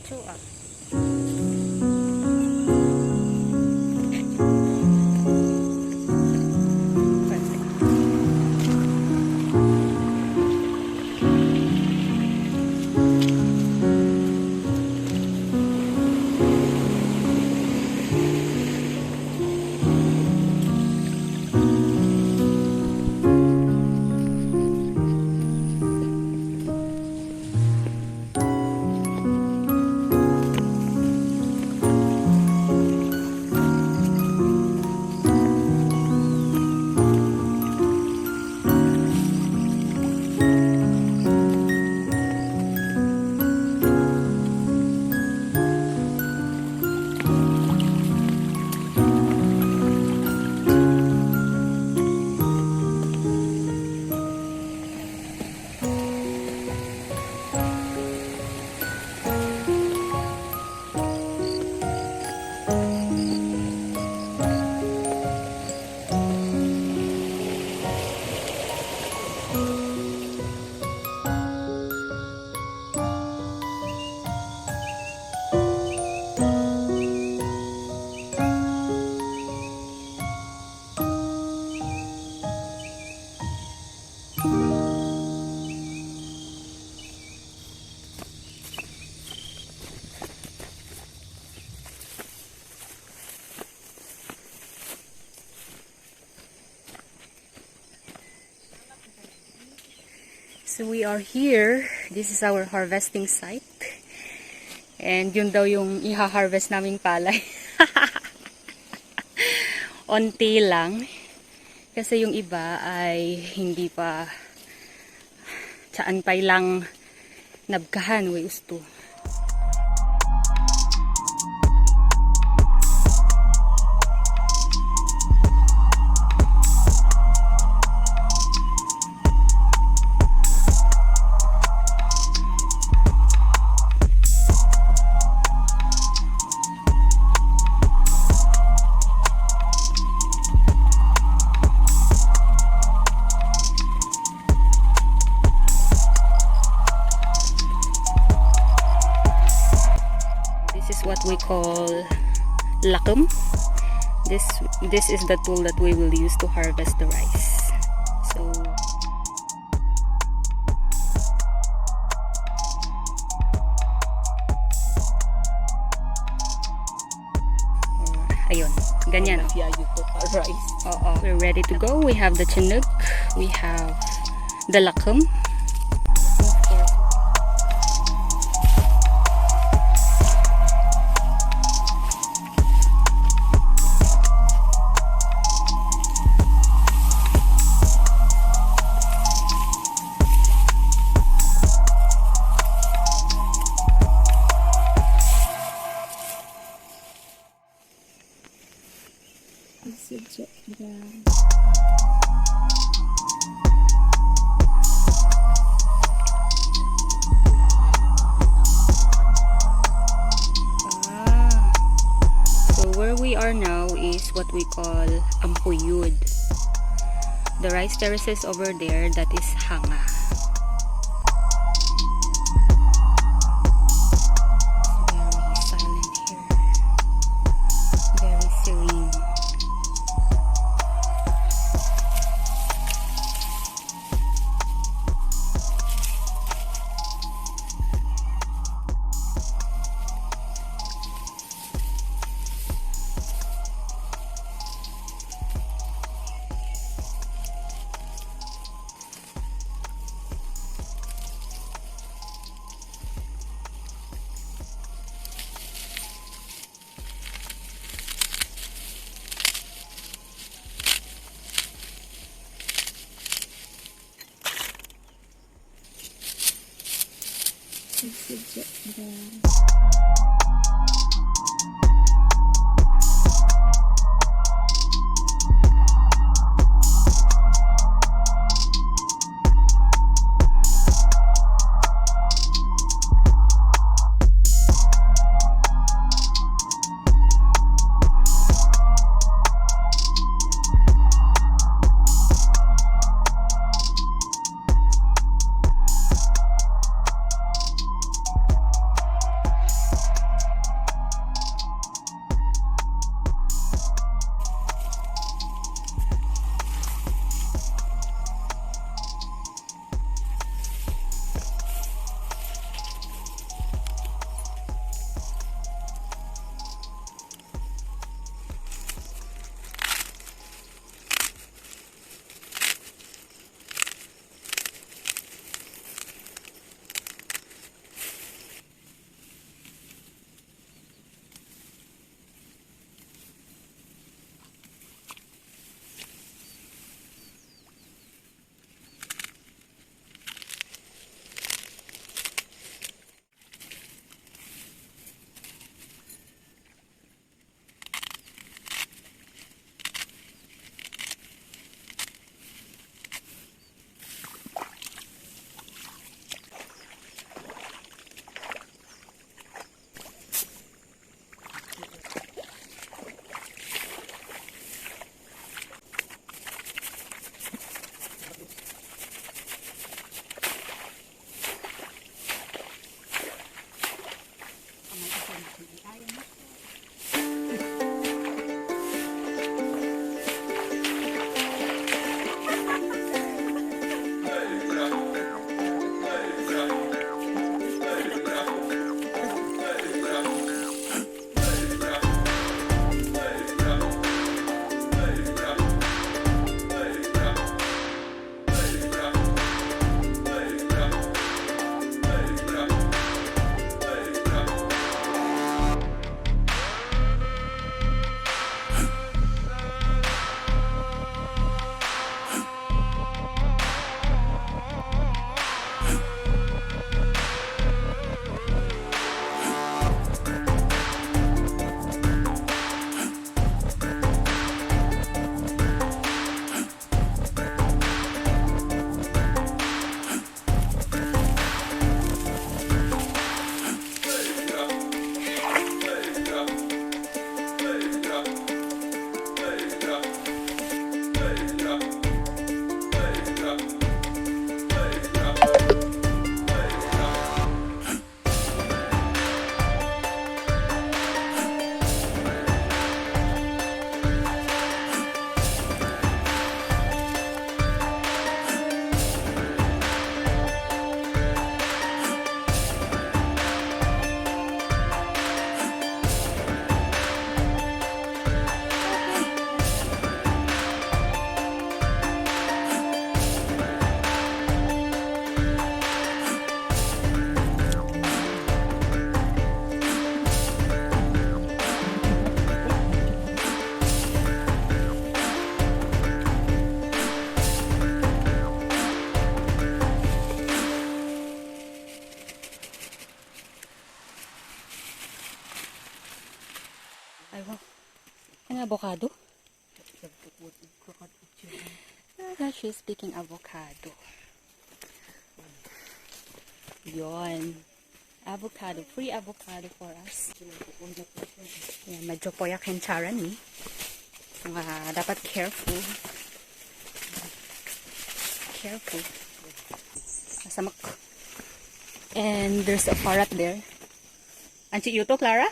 diretso ah. So we are here. This is our harvesting site. And yun daw yung iha-harvest naming palay. Onti lang. Kasi yung iba ay hindi pa tsaan pay lang nabkahan. Way usto. What we call lakem. This is the tool that we will use to harvest the rice. So ayun, ganyan. We're ready to go. We have the chinook, we have the lakem. So where we are now is what we call ampuyud. The rice terraces over there, that is hanga. Aywa. Ano avocado? She's picking avocado. Yon. Avocado. Free avocado for us. Yan, medyo poyak yung tsara ni. Dapat careful. Careful. Masamak. And there's a parrot there. Anchi yuto, Clara?